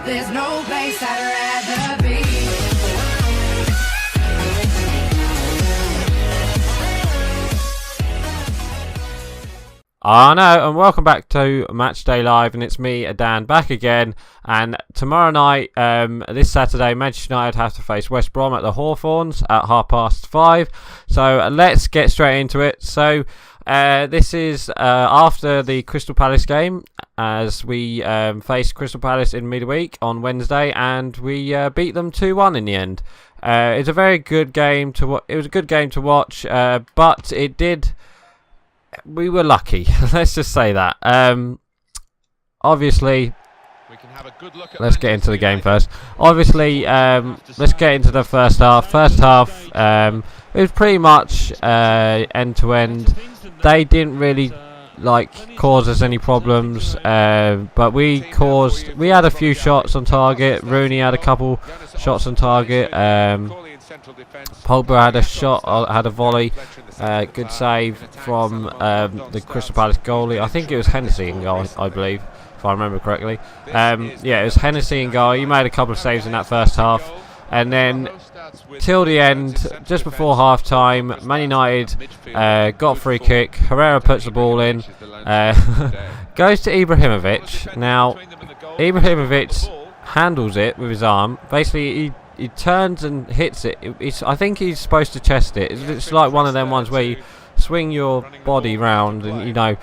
There's no place I'd rather be. I know, and welcome back to Matchday Live, and it's me, Dan, back again. And tomorrow night, this Saturday, Manchester United have to face West Brom at the Hawthorns at 5:30. So let's get straight into it. So this is after the Crystal Palace game, as we faced Crystal Palace in midweek on Wednesday, and we beat them 2-1 in the end. It's a very good game to. It was a good game to watch, but it did. We were lucky. Let's just say that. Obviously, let's get into the game first. Obviously, let's get into the first half. First half, it was pretty much end to end. They didn't really cause us any problems, but we had a few shots on target. Rooney had a couple shots on target. Pogba had a shot, had a volley. Good save from the Crystal Palace goalie. I think it was Hennessy in goal, I believe, if I remember correctly. Yeah, it was Hennessy in goal. He made a couple of saves in that first half. And then, till the end, just before half-time, Man United got a free kick. Herrera puts the ball in. Goes to Ibrahimovic. Now, Ibrahimovic handles it with his arm. Basically, he turns and hits it. I think he's supposed to chest it. It's like one of them ones where you swing your body round and,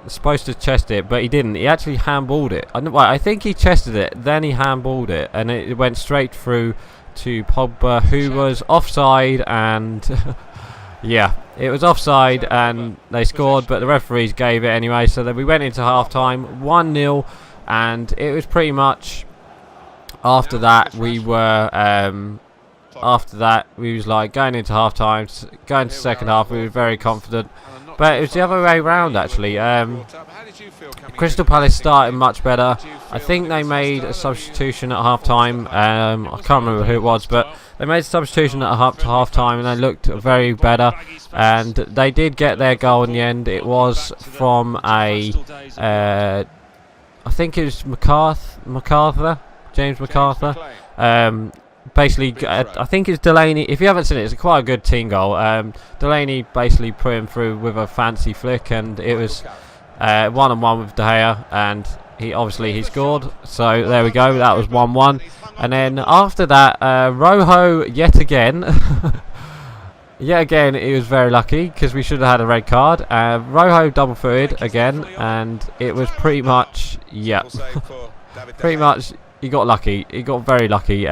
supposed to chest it, but he didn't. He actually handballed it. I think he chested it, then he handballed it, and it went straight through to Pogba, who was offside, and yeah, it was offside, and they scored, but the referees gave it anyway. So then we went into half-time, 1-0, and it was pretty much. After that, we was like going into half time, going to second half. We were very confident, but it was the other way around actually. Crystal Palace started much better. I think they made a substitution at half time. I can't remember who it was, but they made a substitution at half time, and they looked very better. And they did get their goal in the end. It was from I think it was MacArthur. James MacArthur. Basically, I think it's Delaney. If you haven't seen it, it's quite a good team goal. Delaney basically put him through with a fancy flick, and it was 1-on-1 with De Gea, and he scored. So there we go. That was 1-1. And then after that, Rojo yet again. Yet again, he was very lucky because we should have had a red card. Rojo double-footed again, and it was pretty much pretty much. He got lucky. He got very lucky.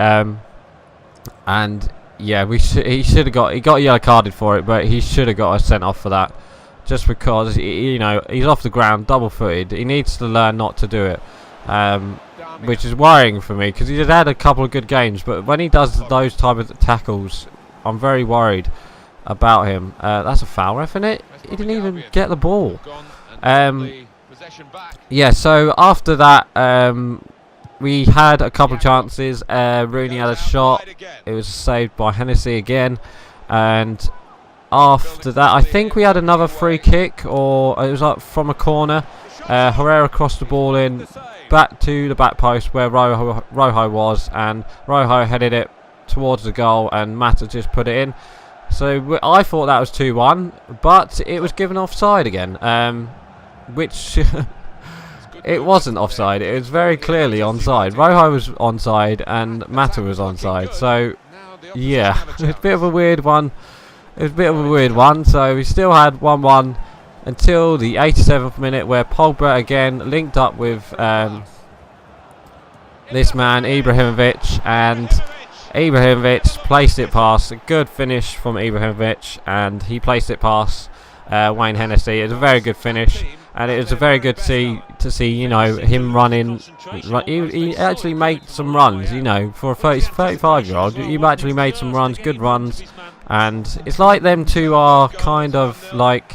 And yeah, he got yellow carded for it, but he should have got us sent off for that, just because he's off the ground, double-footed. He needs to learn not to do it, which is worrying for me because he's had a couple of good games, but when he does those type of tackles, I'm very worried about him. That's a foul ref, isn't it? He didn't even get the ball. Yeah. So after that. We had a couple of chances. Rooney had a shot. It was saved by Hennessy again. And after that, I think we had another free kick, or it was from a corner. Herrera crossed the ball in back to the back post where Rojo was, and Rojo headed it towards the goal, and Mata just put it in. So I thought that was 2-1, but it was given offside again, which. It wasn't offside. It was very clearly onside. Rojo was onside and Mata was onside. So, yeah, it's a bit of a weird one. So we still had 1-1 until the 87th minute, where Pogba again linked up with this man Ibrahimovic, and Ibrahimovic placed it past. A good finish from Ibrahimovic, and he placed it past Wayne Hennessy. It was a very good finish. And it was a very good to see, him running. He actually made some runs, for a 35-year-old. He actually made some runs, good runs. And it's like them two are kind of like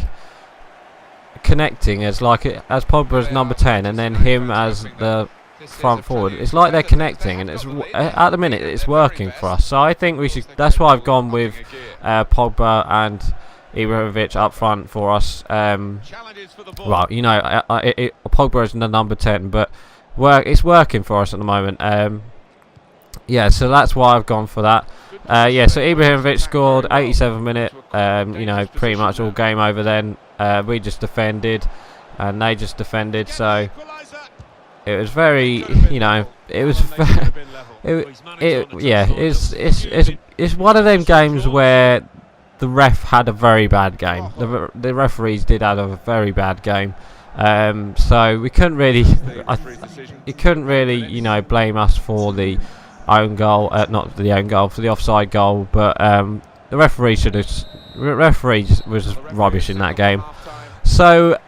connecting as Pogba as number 10, and then him as the front forward. It's like they're connecting, and it's at the minute it's working for us. So I think we should. That's why I've gone with Pogba and Ibrahimovic up front for us. Well, Pogba is the number 10, but it's working for us at the moment. Yeah, so that's why I've gone for that. Yeah, so Ibrahimovic scored 87th minute. You know, pretty much all game over then. We just defended, and they just defended. So it was very, you know, it was. Yeah, it's one of them games where the ref had a very bad game. The referees did have a very bad game. So we couldn't really, you know, blame us for the own goal, not the own goal, for the offside goal. But the referee was rubbish in that game. So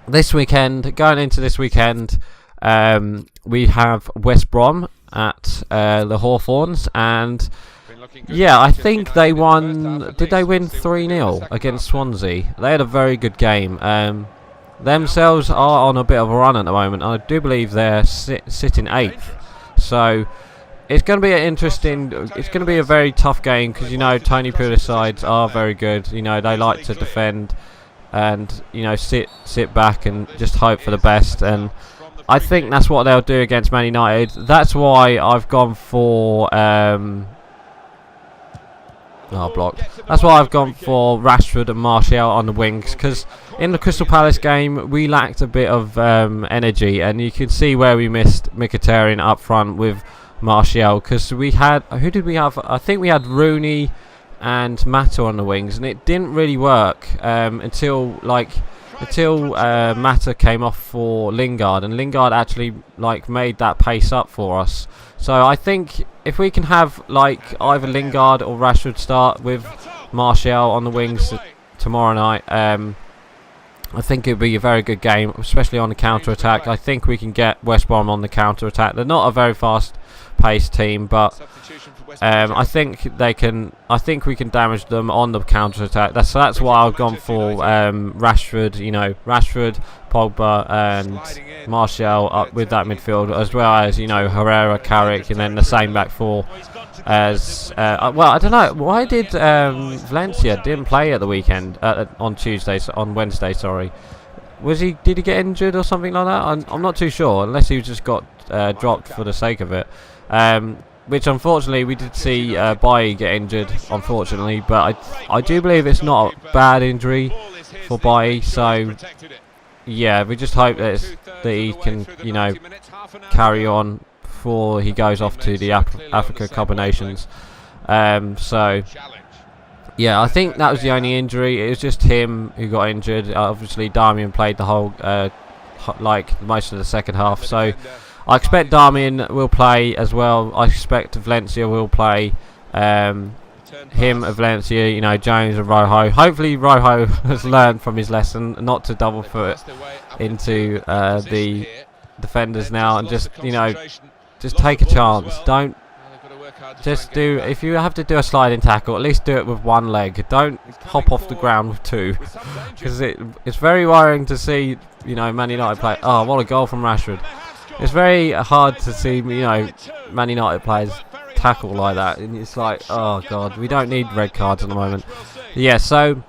this weekend, going into this weekend, we have West Brom at the Hawthorns, and yeah, I think they won. Did they win 3-0 against Swansea? They had a very good game. Themselves are on a bit of a run at the moment. I do believe they're sitting 8th. So it's going to be an interesting. It's going to be a very tough game because, you know, Tony Pulis sides are very good. You know, they like to defend and, you know, sit back and just hope for the best. And I think that's what they'll do against Man United. That's why I've gone for blocked. That's why I've gone for Rashford and Martial on the wings, because in the Crystal Palace game we lacked a bit of energy, and you can see where we missed Mkhitaryan up front with Martial, because we had, who did we have? I think we had Rooney and Mata on the wings, and it didn't really work until Mata came off for Lingard, and Lingard actually made that pace up for us. So I think if we can have either Lingard or Rashford start with Martial on the wings tomorrow night, I think it would be a very good game, especially on the counter-attack. I think we can get West Brom on the counter-attack. They're not a very fast-paced team, but I think we can damage them on the counter-attack. That's why I've gone for Rashford. You know, Rashford, Pogba, and Martial up with that midfield, as well as, you know, Herrera, Carrick, and then the same back four as well. I don't know why did Valencia didn't play at the weekend on Wednesday. Sorry, did he get injured or something like that? I'm not too sure, unless he just got dropped for the sake of it. Which unfortunately we did see Bailly get injured, unfortunately, but I do believe it's not a bad injury for Bailly. So yeah, we just hope that he can, you know, carry on before he goes off to the Africa Cup of Nations. So yeah, I think that was the only injury. It was just him who got injured. Obviously Darmian played the whole most of the second half, so I expect Darmian will play as well. I expect Valencia will play. Him of Valencia, you know, Jones and Rojo. Hopefully Rojo has learned from his lesson not to double foot into the defenders now, and just, you know, just take a chance. Don't just do, if you have to do a sliding tackle, at least do it with one leg. Don't hop off the ground with two, because it's very worrying to see, you know, Man United play. Oh, what a goal from Rashford. It's very hard to see, you know, Man United players tackle like that, and it's like, oh god, we don't need red cards at the moment. Yeah, so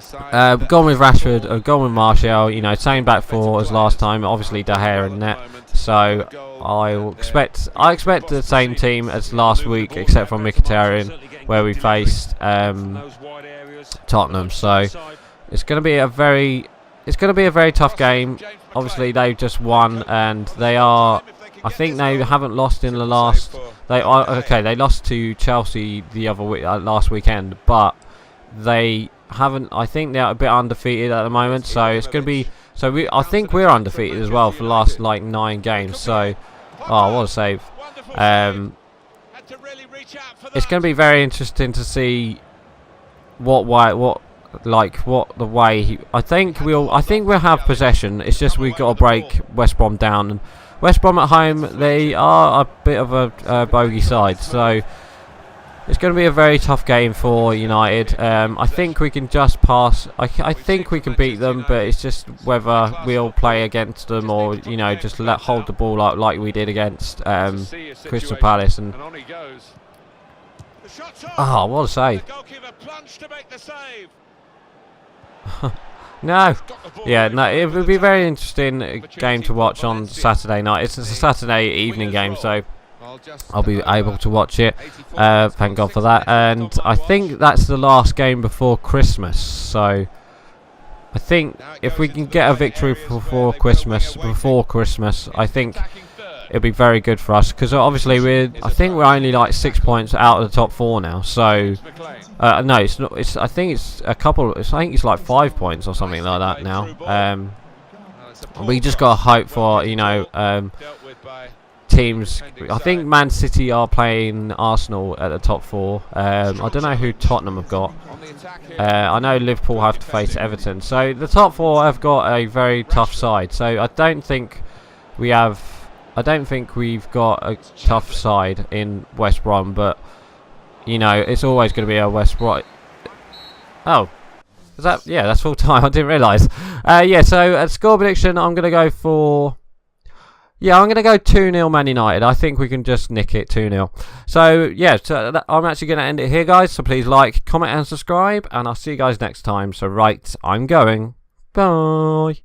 gone with Rashford, gone with Martial, you know, same back four as last time, obviously De Gea in net. So I expect the same team as last week, except for Mkhitaryan, where we faced Tottenham. So it's going to be a very tough game. Obviously they've just won, and they are, I think they haven't lost in the last. They lost to Chelsea the other week, last weekend, but they haven't. I think they're a bit undefeated at the moment, so it's going to be. I think we're undefeated as well for the last 9 games. So, oh, what a save! It's going to be very interesting to see I think we'll have possession. It's just we've got to break West Brom down. And West Brom at home, they are a bit of a bogey side, so it's going to be a very tough game for United. I think we can just pass. I think we can beat them, but it's just whether we'll play against them or, you know, just hold the ball up like we did against Crystal Palace. And oh, what a save! No. Yeah, no, it would be a very interesting game to watch on Saturday night. It's a Saturday evening game, so I'll be able to watch it. Thank God for that. And I think that's the last game before Christmas. So I think if we can get a victory before Christmas, I think it'll be very good for us, because obviously I think we're only like 6 points out of the top 4 now. So no, it's not. I think it's a couple. I think it's like 5 points or something like that now. We just got to hope for, you know, teams. I think Man City are playing Arsenal at the top 4. I don't know who Tottenham have got. I know Liverpool have to face Everton. So the top 4 have got a very tough side. So I don't think we've got a tough side in West Brom, but you know, it's always going to be a West Brom. Oh, is that? Yeah, that's full time. I didn't realise. Yeah, so at score prediction, I'm going to go for. Yeah, I'm going to go 2-0 Man United. I think we can just nick it 2-0. So, yeah, I'm actually going to end it here, guys. So please like, comment and subscribe. And I'll see you guys next time. So, right, I'm going. Bye.